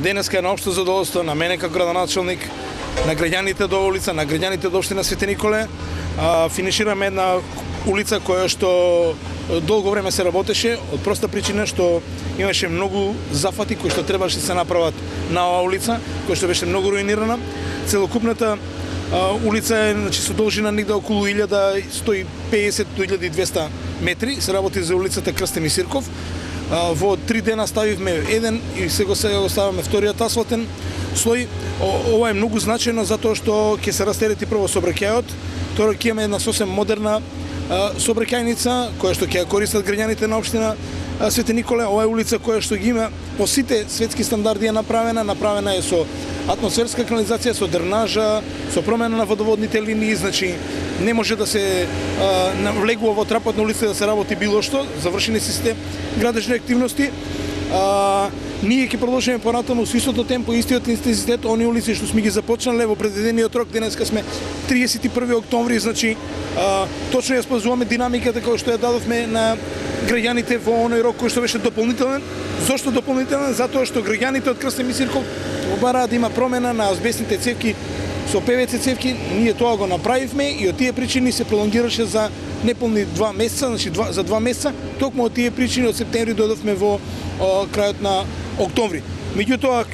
денеска е на општо задоволство на мене како градоначалник, на граѓаните до улица, на граѓаните до општина Свети Николе. Финишираме една улица која што долго време се работеше, од проста причина што имаше многу зафати кои што требаше да се направат на оваа улица, која што беше многу руинирана. Целокупната улица е со должина негде околу 1150 до 1200 метри. Се работи за улицата Крстен и Сирков. Во 3 дена ставивме еден и сега го ставаме вториот асфалтен слој. Ова е многу значајно затоа што ќе се растерети прво сообраќајот, второ ќе имаме една сосем модерна сообраќајница која што ќе ја користат граѓаните на општина Свети Николе. Ова е улица која што ги има по сите светски стандарди е направена е со атмосферска канализација, со дренажа, со промена на водоводните линии, значи не може да се влегува во трапот на улица да се работи било што, завршени се сите градежни активности. Ние ќе продолжиме понатаму со истото темпо, истиот интензитет, они улици што сме ги започнале во предвидениот рок. Денеска сме 31 октомври, значи точно ја спазуваме динамиката која што ја дадовме на граѓаните во оној рок кој што беше дополнителен. Зошто дополнителен? Затоа што граѓаните од Крстен и Сирков бараат да има промена на азбестните цевки со ПВЦ цевки. Ние тоа го направивме и од тие причини се пролонгираше за неполни 2 месеца, значи за 2 месеца. Токму од тие причини од септември дојдовме во крајот на октомври. Меѓутоа,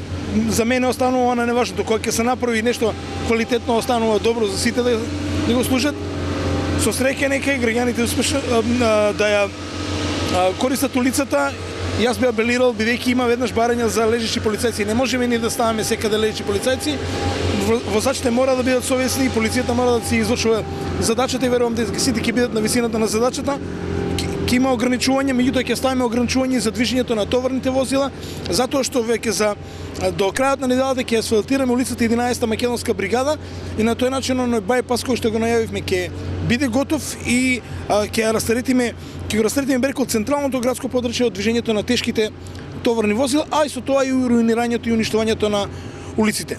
за мене останува на неважното, кога ќе се направи нешто квалитетно, останува добро за сите да го слушат. Со среќа нека и граѓаните успешно да ја користат улицата. Јас би апелирал, бидејќи има веднаш барања за лежачи полицајци. Не можеме ни да ставаме секаде лежачи полицајци. Возачите мора да бидат совесни и полицијата мора да си извршува задачата и верувам да сите ќе бидат на висината на задачата. Ќе има ограничување, меѓутоа ќе ставиме ограничување за движењето на товарните возила, затоа што веќе до крајот на неделата ќе асфалтираме улицата 11-та македонска бригада и на тој начин оној бајпас кој што го најавивме ќе биде готов и ќе го растретиме бреко од централното градско подрачје од движењето на тешките товарни возила, а и со тоа и руинирањето и уништувањето на улиците.